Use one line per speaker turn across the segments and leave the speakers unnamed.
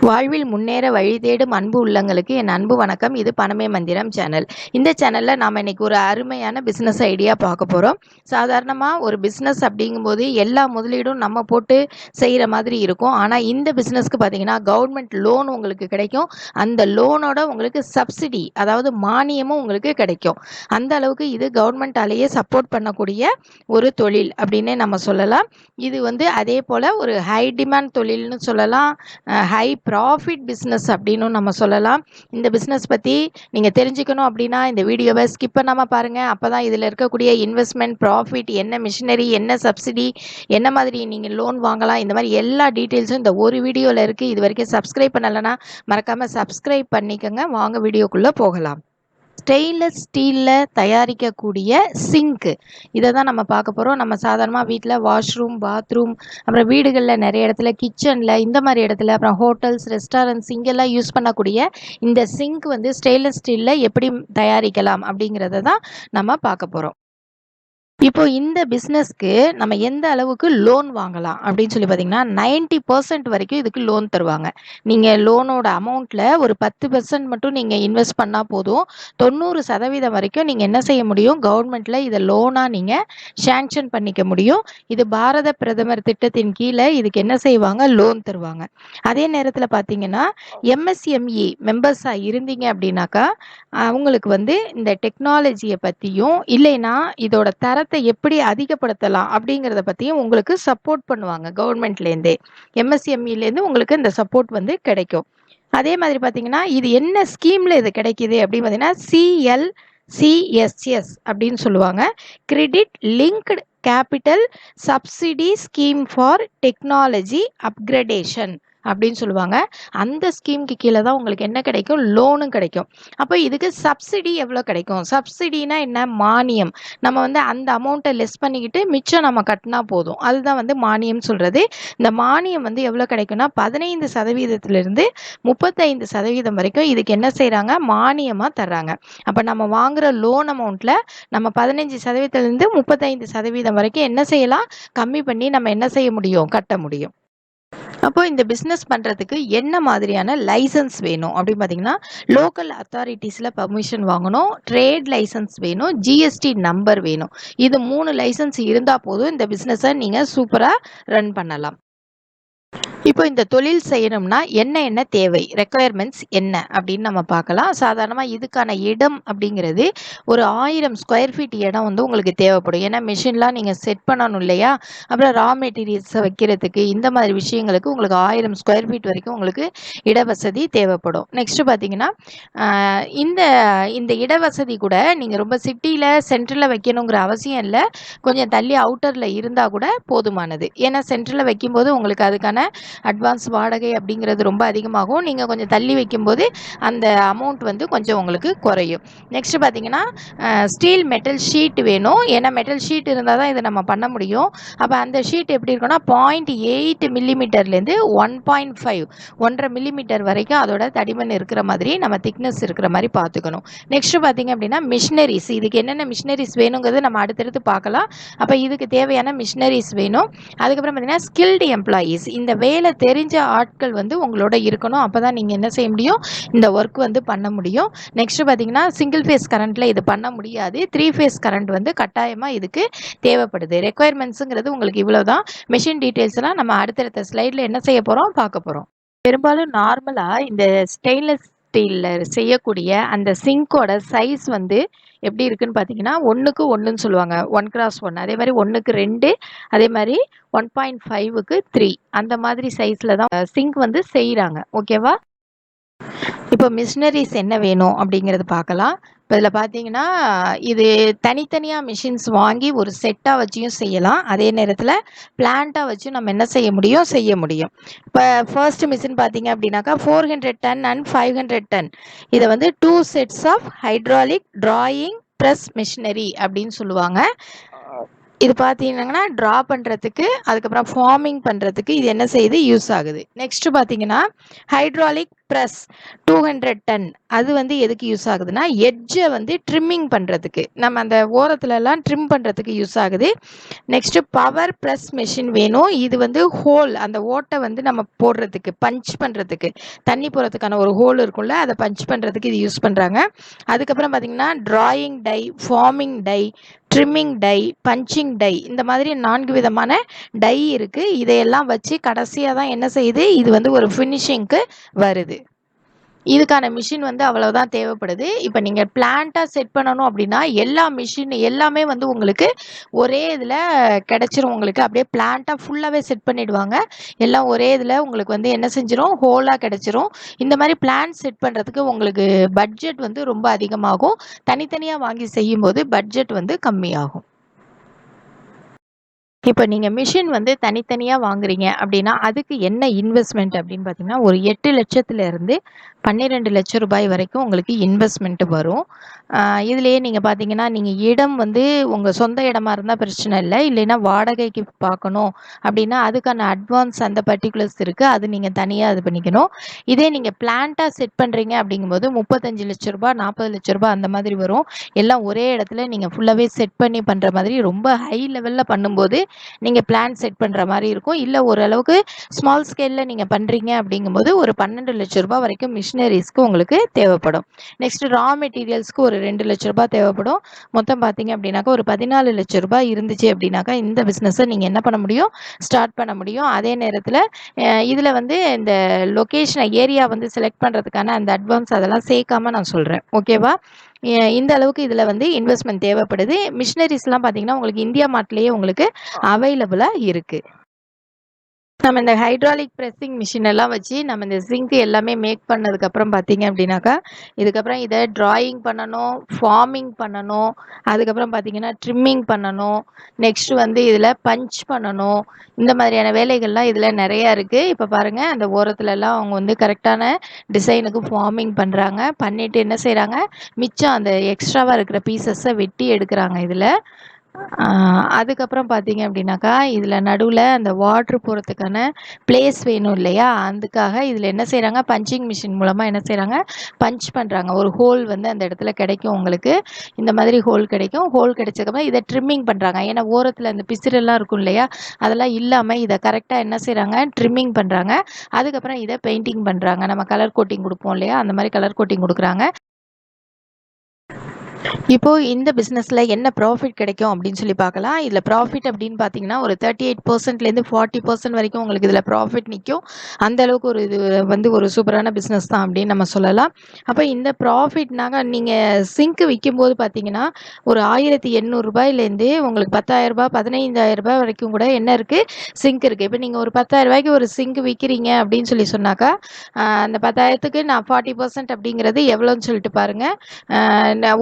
வாழ்வில் முன்னேற வழி தேடும் அன்பு உள்ளங்களுக்கு என் அன்பு வணக்கம். இது பணமே மந்திரம் சேனல். இந்த சேனலில் நாம் இன்னைக்கு ஒரு அருமையான பிஸ்னஸ் ஐடியா பார்க்க போகிறோம். சாதாரணமாக ஒரு பிஸ்னஸ் அப்படிங்கும்போது எல்லா முதலீடும் நம்ம போட்டு செய்கிற மாதிரி இருக்கும். ஆனால் இந்த பிஸ்னஸ்க்கு பார்த்தீங்கன்னா கவர்மெண்ட் லோன் உங்களுக்கு கிடைக்கும். அந்த லோனோட உங்களுக்கு சப்சிடி, அதாவது மானியமும் உங்களுக்கு கிடைக்கும். அந்த அளவுக்கு இது கவர்மெண்டாலேயே சப்போர்ட் பண்ணக்கூடிய ஒரு தொழில் அப்படின்னே நம்ம சொல்லலாம். இது அதே போல் ஒரு ஹை டிமாண்ட் தொழில்னு சொல்லலாம், ஹை ப்ராஃபிட் பிஸ்னஸ் அப்படின்னு நம்ம சொல்லலாம். இந்த பிஸ்னஸ் பற்றி நீங்கள் தெரிஞ்சுக்கணும் அப்படின்னா இந்த வீடியோவை ஸ்கிப் பண்ணாமல் பாருங்கள். அப்போ தான் இதில் இருக்கக்கூடிய இன்வெஸ்ட்மெண்ட், ப்ராஃபிட், என்ன மிஷினரி, என்ன சப்சிடி, என்ன மாதிரி நீங்கள் லோன் வாங்கலாம், இந்த மாதிரி எல்லா டீட்டெயில்ஸும் இந்த ஒரு வீடியோவில் இருக்குது. இது வரைக்கும் சப்ஸ்கிரைப் பண்ணலைன்னா மறக்காமல் சப்ஸ்கிரைப் பண்ணிக்கோங்க. வாங்க வீடியோக்குள்ளே போகலாம். ஸ்டெயின்லெஸ் ஸ்டீலில் தயாரிக்கக்கூடிய சிங்க்கு, இதை தான் நம்ம பார்க்க போகிறோம். நம்ம சாதாரணமாக வீட்டில் வாஷ்ரூம், பாத்ரூம், அப்புறம் வீடுகளில் நிறைய இடத்துல, கிச்சனில், இந்த மாதிரி இடத்துல, அப்புறம் ஹோட்டல்ஸ், ரெஸ்டாரண்ட்ஸ், இங்கெல்லாம் யூஸ் பண்ணக்கூடிய இந்த சிங்க் ஸ்டெயின்லெஸ் ஸ்டீலில் எப்படி தயாரிக்கலாம் அப்படிங்கிறத தான் நம்ம பார்க்க போகிறோம். இப்போ இந்த பிஸ்னஸ்க்கு நம்ம எந்த அளவுக்கு லோன் வாங்கலாம் அப்படின்னு சொல்லி பார்த்தீங்கன்னா 90% வரைக்கும் இதுக்கு லோன் தருவாங்க. நீங்கள் லோனோட அமௌண்ட்டில் ஒரு 10% மட்டும் நீங்கள் இன்வெஸ்ட் பண்ணால் போதும். 90% வரைக்கும் நீங்கள் என்ன செய்ய முடியும், கவர்மெண்ட்டில் இதை லோனாக நீங்கள் சேங்ஷன் பண்ணிக்க முடியும். இது பாரத பிரதமர் திட்டத்தின் கீழே இதுக்கு என்ன செய்வாங்க, லோன் தருவாங்க. அதே நேரத்தில் பார்த்தீங்கன்னா எம்எஸ்எம்இ மெம்பர்ஸாக இருந்தீங்க அப்படின்னாக்கா அவங்களுக்கு இந்த டெக்னாலஜியை பற்றியும், இல்லைன்னா இதோட தரத்தை எப்படி அதிகப்படுத்தலாம் அப்படிங்கிறத பற்றியும் உங்களுக்கு சப்போர்ட் பண்ணுவாங்க. கவர்மெண்ட்லேருந்தே, எம்எஸ்எம்இலேருந்து உங்களுக்கு இந்த சப்போர்ட் கிடைக்கும். அதே மாதிரி பார்த்தீங்கன்னா இது என்ன ஸ்கீமில் இது கிடைக்கிது அப்படின்னு பார்த்தீங்கன்னா CLCSS அப்படின்னு சொல்லுவாங்க, credit linked capital subsidy scheme for technology upgradation அப்படின்னு சொல்லுவாங்க. அந்த ஸ்கீமுக்கு கீழே தான் உங்களுக்கு என்ன கிடைக்கும், லோனும் கிடைக்கும். அப்போ இதுக்கு சப்சிடி எவ்வளோ கிடைக்கும், சப்சிடினா என்ன, மானியம். நம்ம அந்த அமௌண்ட்டை லெஸ் பண்ணிக்கிட்டு மிச்சம் நம்ம கட்டினா போதும், அதுதான் மானியம் சொல்கிறது. இந்த மானியம் எவ்வளோ கிடைக்கும்னா 15%லேருந்து 35% வரைக்கும் இதுக்கு என்ன செய்கிறாங்க, மானியமாக தர்றாங்க. அப்போ நம்ம வாங்குகிற லோன் அமௌண்ட்டில் நம்ம 15%லேருந்து 35% வரைக்கும் என்ன செய்யலாம், கம்மி பண்ணி நம்ம என்ன செய்ய முடியும், கட்ட முடியும். அப்போ இந்த பிஸ்னஸ் பண்ணுறதுக்கு என்ன மாதிரியான லைசன்ஸ் வேணும் அப்படின்னு பார்த்தீங்கன்னா லோக்கல் அத்தாரிட்டிஸில் பர்மிஷன் வாங்கணும், ட்ரேட் லைசன்ஸ் வேணும், ஜிஎஸ்டி நம்பர் வேணும். இது 3 லைசன்ஸ் இருந்தால் போதும் இந்த பிஸ்னஸை நீங்கள் சூப்பராக ரன் பண்ணலாம். இப்போ இந்த தொழில் செய்யணும்னா என்ன தேவை, ரெக்குயர்மெண்ட்ஸ் என்ன அப்படின்னு நம்ம பார்க்கலாம். சாதாரணமாக இதுக்கான இடம் அப்படிங்கிறது ஒரு 1000 ஸ்கொயர் ஃபீட் இடம் உங்களுக்கு தேவைப்படும். ஏன்னா மிஷின்லாம் நீங்கள் செட் பண்ணணும் இல்லையா, அப்புறம் ரா மெட்டீரியல்ஸை வைக்கிறதுக்கு, இந்த மாதிரி விஷயங்களுக்கு உங்களுக்கு 1000 ஸ்கொயர் ஃபீட் வரைக்கும் உங்களுக்கு இடவசதி தேவைப்படும். நெக்ஸ்ட்டு பார்த்தீங்கன்னா இந்த இந்த இடவசதி கூட நீங்கள் ரொம்ப சிட்டியில் சென்ட்ரலில் வைக்கணுங்கிற அவசியம் இல்லை. கொஞ்சம் தள்ளி அவுட்டரில் இருந்தால் கூட போதுமானது. ஏன்னா சென்ட்ரலில் வைக்கும்போது உங்களுக்கு அதுக்கான அட்வான்ஸ் வாடகை அப்படிங்கிறது ரொம்ப அதிகமாகும். நீங்கள் கொஞ்சம் தள்ளி வைக்கும்போது அந்த அமௌண்ட் கொஞ்சம் உங்களுக்கு குறையும். நெக்ஸ்ட் பார்த்தீங்கன்னா ஸ்டீல் மெட்டல் ஷீட் வேணும். ஏன்னா மெட்டல் ஷீட் இருந்தால் தான் இதை நம்ம பண்ண முடியும். அப்போ அந்த ஷீட் எப்படி இருக்குன்னா 0.8 மில்லிமீட்டர்லேருந்து 1.5 மில்லிமீட்டர் வரைக்கும் அதோட தடிமன் இருக்கிற மாதிரி, நம்ம திக்னஸ் இருக்கிற மாதிரி பார்த்துக்கணும். நெக்ஸ்ட் பார்த்தீங்க அப்படின்னா மிஷினரிஸ், இதுக்கு என்னென்ன மிஷினரிஸ் வேணுங்கிறது நம்ம அடுத்தடுத்து பார்க்கலாம். அப்போ இதுக்கு தேவையான மிஷினரிஸ் வேணும். அதுக்கப்புறம் பார்த்தீங்கன்னா ஸ்கில்டு எம்ப்ளாயீஸ், இந்த வேலை தெரிஞ்ச ஆட்கள் உங்களோட இருக்கணும். அப்போ தான் நீங்கள் என்ன செய்ய முடியும், இந்த ஒர்க் பண்ண முடியும். நெக்ஸ்ட் பார்த்தீங்கன்னா சிங்கிள் ஃபேஸ் கரண்ட்டில் இது பண்ண முடியாது, 3 ஃபேஸ் கரண்ட் கட்டாயமாக இதுக்கு தேவைப்படுது. ரெக்குயர்மெண்ட்ஸுங்கிறது உங்களுக்கு இவ்வளோ தான். மிஷின் டீட்டெயில்ஸ்லாம் நம்ம அடுத்தடுத்த ஸ்லைடில் என்ன செய்ய போகிறோம், பார்க்க போகிறோம். பெரும்பாலும் நார்மலாக இந்த ஸ்டெயின்லெஸ் ஸ்டீலில் செய்யக்கூடிய அந்த சிங்கோட சைஸ் எப்படி இருக்குன்னு பார்த்தீங்கன்னா 1க்கு 1ன்னு சொல்லுவாங்க, 1x1. அதே மாதிரி 1க்கு 2, அதே மாதிரி 1.5க்கு 3, அந்த மாதிரி சைஸில் தான் சிங்க் செய்கிறாங்க. ஓகேவா? இப்போ மிஷினரிஸ் என்ன வேணும் அப்படிங்கிறது பார்க்கலாம். இப்போ இதில் பார்த்தீங்கன்னா இது தனித்தனியாக மிஷின்ஸ் வாங்கி ஒரு செட்டாக வச்சியும் செய்யலாம். அதே நேரத்தில் பிளான்ட்டாக வச்சு நம்ம என்ன செய்ய முடியும். இப்போ ஃபர்ஸ்ட் மிஷின் பார்த்தீங்க அப்படின்னாக்கா 400 டன் அண்ட் 500 டன். இதை 2 sets of hydraulic drawing press machinery அப்படின்னு சொல்லுவாங்க. இது பார்த்தீங்கன்னா ட்ரா பண்ணுறதுக்கு, அதுக்கப்புறம் ஃபார்மிங் பண்ணுறதுக்கு இது என்ன செய்யுது, யூஸ் ஆகுது. நெக்ஸ்ட் பார்த்தீங்கன்னா ஹைட்ராலிக் ப்ரெஸ் 200 டன். அது வந்து எதுக்கு யூஸ் ஆகுதுன்னா எட்ஜை வந்து ட்ரிம்மிங் பண்ணுறதுக்கு, நம்ம அந்த ஓரத்துலலாம் ட்ரிம் பண்ணுறதுக்கு யூஸ் ஆகுது. நெக்ஸ்ட் பவர் ப்ரெஸ் மிஷின் வேணும். இது வந்து ஹோல், அந்த ஓட்டை வந்து நம்ம போடுறதுக்கு, பஞ்ச் பண்ணுறதுக்கு, தண்ணி போகிறதுக்கான ஒரு ஹோல் இருக்கும்ல, அதை பஞ்ச் பண்ணுறதுக்கு இது யூஸ் பண்ணுறாங்க. அதுக்கப்புறம் பார்த்தீங்கன்னா drawing die, forming die, trimming die, punching die, இந்த மாதிரி 4 விதமான டை இருக்குது. இதையெல்லாம் வச்சு கடைசியாக தான் என்ன செய்யுது, இது வந்து ஒரு ஃபினிஷிங்க்கு வருது. இதுக்கான மிஷின் வந்து அவ்வளவுதான் தேவைப்படுது. இப்போ நீங்கள் பிளான்ட்டாக செட் பண்ணணும் அப்படின்னா எல்லா மிஷின் எல்லாமே வந்து உங்களுக்கு ஒரே இதில் கிடச்சிரும். உங்களுக்கு அப்படியே பிளான்ட்டாக ஃபுல்லாகவே செட் பண்ணிடுவாங்க. எல்லாம் ஒரே இதில் உங்களுக்கு வந்து என்ன செஞ்சிடும், ஹோலாக கிடச்சிரும். இந்த மாதிரி பிளான் செட் பண்ணுறதுக்கு உங்களுக்கு பட்ஜெட் வந்து ரொம்ப அதிகமாகும். தனித்தனியாக வாங்கி செய்யும்போது பட்ஜெட் வந்து கம்மியாகும். இப்போ நீங்கள் மிஷின் வந்து தனித்தனியாக வாங்குறீங்க அப்படின்னா அதுக்கு என்ன இன்வெஸ்ட்மெண்ட் அப்படின்னு பார்த்தீங்கன்னா ஒரு 8 லட்சத்துலேருந்து 12 லட்சம் ரூபாய் வரைக்கும் உங்களுக்கு இன்வெஸ்ட்மெண்ட் வரும். இதுலேயே நீங்கள் பார்த்தீங்கன்னா நீங்கள் இடம் வந்து உங்கள் சொந்த இடமா இருந்தால் பிரச்சனை இல்லை. இல்லைன்னா வாடகைக்கு பார்க்கணும் அப்படின்னா அதுக்கான அட்வான்ஸ் அந்த பர்டிகுலர்ஸ் இருக்குது, அது நீங்கள் தனியாக இது பண்ணிக்கணும். இதே நீங்கள் பிளான்ட்டாக செட் பண்ணுறீங்க அப்படிங்கும்போது 35 லட்ச ரூபா, 40 லட்ச ரூபா அந்த மாதிரி வரும். எல்லாம் ஒரே இடத்துல நீங்கள் ஃபுல்லாகவே செட் பண்ணி பண்ணுற மாதிரி ரொம்ப ஹை லெவலில் பண்ணும்போது நீங்கள் பிளான் செட் பண்ணுற மாதிரி இருக்கும். இல்லை ஓரளவுக்கு ஸ்மால் ஸ்கேலில் நீங்கள் பண்ணுறீங்க அப்படிங்கும்போது ஒரு 12 லட்ச ரூபா வரைக்கும் மிஷினரிஸ்க்கு உங்களுக்கு தேவைப்படும். நெக்ஸ்ட் ரா மெட்டீரியல்ஸ்க்கு ஒரு 2 லட்ச ரூபாய் தேவைப்படும். மொத்தம் பார்த்தீங்க அப்படின்னாக்கா ஒரு 14 லட்ச ரூபாய் இருந்துச்சு அப்படின்னாக்கா இந்த பிஸ்னஸை நீங்கள் என்ன பண்ண முடியும், ஸ்டார்ட் பண்ண முடியும். அதே நேரத்தில் இதில் வந்து இந்த லொக்கேஷனை ஏரியா வந்து செலக்ட் பண்ணுறதுக்கான அந்த அட்வான்ஸ் அதெல்லாம் சேர்க்காம நான் சொல்கிறேன். ஓகேவா? இந்த அளவுக்கு இதில் வந்து இன்வெஸ்ட்மெண்ட் தேவைப்படுது. மிஷினரிஸ்லாம் பார்த்தீங்கன்னா உங்களுக்கு இந்தியா மார்ட்லேயே உங்களுக்கு அவைலபிளாக இருக்குது. நம்ம இந்த ஹைட்ராலிக் ப்ரெஸ்ஸிங் மிஷின் எல்லாம் வச்சு நம்ம இந்த சிங்க் எல்லாமே மேக் பண்ணதுக்கப்புறம் பார்த்தீங்க அப்படின்னாக்கா இதுக்கப்புறம் இதை ட்ராயிங் பண்ணணும், ஃபார்மிங் பண்ணணும், அதுக்கப்புறம் பார்த்தீங்கன்னா ட்ரிம்மிங் பண்ணணும், நெக்ஸ்ட் வந்து இதில் பஞ்ச் பண்ணணும். இந்த மாதிரியான வேலைகள்லாம் இதில் நிறையா இருக்குது. இப்போ பாருங்கள் அந்த ஓரத்துலலாம் அவங்க வந்து கரெக்டான டிசைனுக்கு ஃபார்மிங் பண்ணுறாங்க. பண்ணிவிட்டு என்ன செய்கிறாங்க, மிச்சம் அந்த எக்ஸ்ட்ராவாக இருக்கிற பீசஸை வெட்டி எடுக்கிறாங்க இதில். அதுக்கப்புறம் பார்த்தீங்க அப்படின்னாக்கா இதில் நடுவில் அந்த வாட்ரு போகிறதுக்கான பிளேஸ் வேணும் இல்லையா, அதுக்காக இதில் என்ன செய்கிறாங்க, பஞ்சிங் மிஷின் மூலமாக என்ன செய்கிறாங்க, பஞ்ச் பண்ணுறாங்க. ஒரு ஹோல் வந்து அந்த இடத்துல கிடைக்கும் உங்களுக்கு. இந்த மாதிரி ஹோல் கிடைக்கும். ஹோல் கிடைச்சதுக்கப்புறம் இதை ட்ரிம்மிங் பண்ணுறாங்க. ஏன்னா ஓரத்தில் அந்த பிசிறெல்லாம் இருக்கும் இல்லையா, அதெல்லாம் இல்லாமல் இதை கரெக்டாக என்ன செய்கிறாங்க, ட்ரிம்மிங் பண்ணுறாங்க. அதுக்கப்புறம் இதை பெயிண்டிங் பண்ணுறாங்க. நம்ம கலர் கோட்டிங் கொடுப்போம் இல்லையா, அந்த மாதிரி கலர் கோட்டிங் கொடுக்குறாங்க. இப்போது இந்த பிஸ்னஸில் என்ன ப்ராஃபிட் கிடைக்கும் அப்படின்னு சொல்லி பார்க்கலாம். இதில் ப்ராஃபிட் அப்படின்னு பார்த்தீங்கன்னா ஒரு 38%லேருந்து 40% வரைக்கும் உங்களுக்கு இதில் ப்ராஃபிட் நிற்கும். அந்த அளவுக்கு ஒரு இது வந்து ஒரு சூப்பரான பிஸ்னஸ் தான் அப்படின்னு நம்ம சொல்லலாம். அப்போ இந்த ப்ராஃபிட்னாங்க நீங்கள் சிங்க் விற்கும்போது பார்த்தீங்கன்னா ஒரு 1800 ரூபாயிலேருந்து உங்களுக்கு 10,000 ரூபாய் 15,000 ரூபாய் வரைக்கும் கூட என்ன இருக்குது, சிங்க் இருக்குது. இப்போ நீங்கள் ஒரு 10,000 ரூபாய்க்கு ஒரு சிங்க் விற்கிறீங்க அப்படின்னு சொல்லி சொன்னாக்கா அந்த 10,000க்கு நான் 40% அப்படிங்கிறது எவ்வளோன்னு சொல்லிட்டு பாருங்கள்,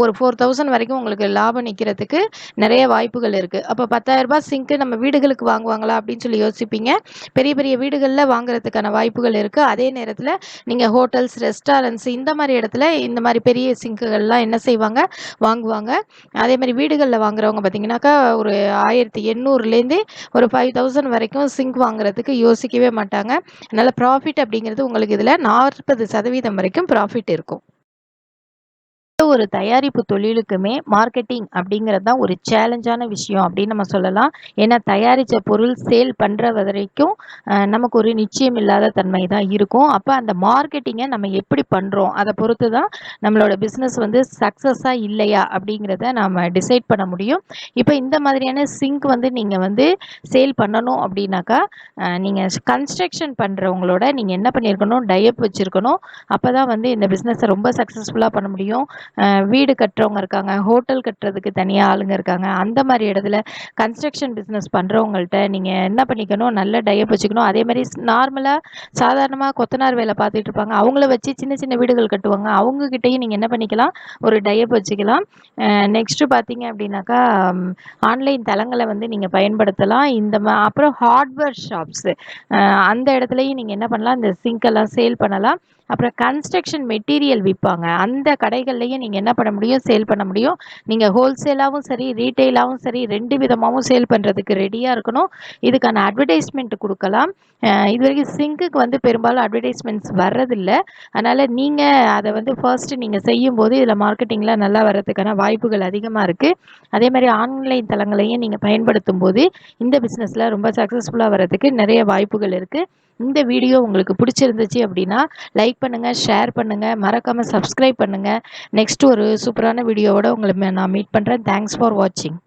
ஒரு 4,000 வரைக்கும் உங்களுக்கு லாபம் நிற்கிறதுக்கு நிறைய வாய்ப்புகள் இருக்குது. அப்போ 10,000 ரூபாய் சிங்க்கு நம்ம வீடுகளுக்கு வாங்குவாங்களா அப்படின்னு சொல்லி யோசிப்பீங்க. பெரிய பெரிய வீடுகளில் வாங்குறதுக்கான வாய்ப்புகள் இருக்குது. அதே நேரத்தில் நீங்கள் ஹோட்டல்ஸ், ரெஸ்டாரண்ட்ஸ் இந்த மாதிரி இடத்துல இந்த மாதிரி பெரிய சிங்க்குகள்லாம் என்ன செய்வாங்க, வாங்குவாங்க. அதே மாதிரி வீடுகளில் வாங்குறவங்க பார்த்தீங்கன்னாக்கா ஒரு 1800லேருந்து ஒரு 5,000 வரைக்கும் சிங்க் வாங்குறதுக்கு யோசிக்கவே மாட்டாங்க. அதனால் ப்ராஃபிட் அப்படிங்கிறது உங்களுக்கு இதில் 40% வரைக்கும் ப்ராஃபிட் இருக்கும். ஒரு தயாரிப்பு தொழிலுக்குமே மார்க்கெட்டிங் அப்படிங்கிறது தான் ஒரு சேலஞ்சான விஷயம் அப்படின்னு நம்ம சொல்லலாம். ஏன்னா தயாரித்த பொருள் சேல் பண்ணுற வரைக்கும் நமக்கு ஒரு நிச்சயம் இல்லாத தன்மை தான் இருக்கும். அப்போ அந்த மார்க்கெட்டிங்கை நம்ம எப்படி பண்ணுறோம் அதை பொறுத்து தான் நம்மளோட பிஸ்னஸ் வந்து சக்ஸஸாக இல்லையா அப்படிங்கிறத நம்ம டிசைட் பண்ண முடியும். இப்போ இந்த மாதிரியான சிங்க் வந்து நீங்கள் வந்து சேல் பண்ணணும் அப்படின்னாக்கா நீங்கள் கன்ஸ்ட்ரக்ஷன் பண்ணுறவங்களோட நீங்கள் என்ன பண்ணியிருக்கணும், டைப் வச்சுருக்கணும். அப்போ தான் வந்து இந்த பிஸ்னஸை ரொம்ப சக்ஸஸ்ஃபுல்லாக பண்ண முடியும். வீடு கட்டுறவங்க இருக்காங்க, ஹோட்டல் கட்டுறதுக்கு தனியாக ஆளுங்க இருக்காங்க. அந்த மாதிரி இடத்துல கன்ஸ்ட்ரக்ஷன் பிஸ்னஸ் பண்ணுறவங்கள்ட்ட நீங்கள் என்ன பண்ணிக்கணும், நல்ல டைப் வச்சுக்கணும். அதே மாதிரி நார்மலாக சாதாரணமாக கொத்தனார் வேலை பார்த்துட்டு இருப்பாங்க, அவங்கள வச்சு சின்ன சின்ன வீடுகள் கட்டுவாங்க. அவங்கக்கிட்டையும் நீங்கள் என்ன பண்ணிக்கலாம், ஒரு டைப் வச்சுக்கலாம். நெக்ஸ்ட்டு பார்த்தீங்க அப்படின்னாக்கா ஆன்லைன் தளங்களை வந்து நீங்கள் பயன்படுத்தலாம். அப்புறம் ஹார்ட்வேர் ஷாப்ஸு அந்த இடத்துலையும் நீங்கள் என்ன பண்ணலாம், இந்த சிங்க்கெல்லாம் சேல் பண்ணலாம். அப்புறம் கன்ஸ்ட்ரக்ஷன் மெட்டீரியல் விற்பாங்க, அந்த கடைகள்லையும் நீங்கள் என்ன பண்ண முடியும், சேல் பண்ண முடியும். நீங்கள் ஹோல்சேலாகவும் சரி, ரீட்டெயிலாகவும் சரி, 2 விதமாகவும் சேல் பண்ணுறதுக்கு ரெடியாக இருக்கணும். இதுக்கான அட்வர்டைஸ்மெண்ட் கொடுக்கலாம். இது வரைக்கும் சிங்க்குக்கு வந்து பெரும்பாலும் அட்வர்டைஸ்மெண்ட்ஸ் வர்றதில்லை. அதனால் நீங்கள் அதை வந்து ஃபர்ஸ்ட்டு நீங்கள் செய்யும்போது இதில் மார்க்கெட்டிங்கில் நல்லா வர்றதுக்கான வாய்ப்புகள் அதிகமாக இருக்குது. அதே மாதிரி ஆன்லைன் தளங்களையும் நீங்கள் பயன்படுத்தும் போது இந்த பிஸ்னஸில் ரொம்ப சக்ஸஸ்ஃபுல்லாக வர்றதுக்கு நிறைய வாய்ப்புகள் இருக்குது. இந்த வீடியோ உங்களுக்கு பிடிச்சிருந்துச்சு அப்படின்னா லைக் பண்ணுங்கள், ஷேர் பண்ணுங்கள், மறக்காமல் சப்ஸ்கிரைப் பண்ணுங்கள். நெக்ஸ்ட் ஒரு சூப்பரான வீடியோவோட உங்களை நான் மீட் பண்ணுறேன். தேங்க்ஸ் ஃபார் வாட்சிங்.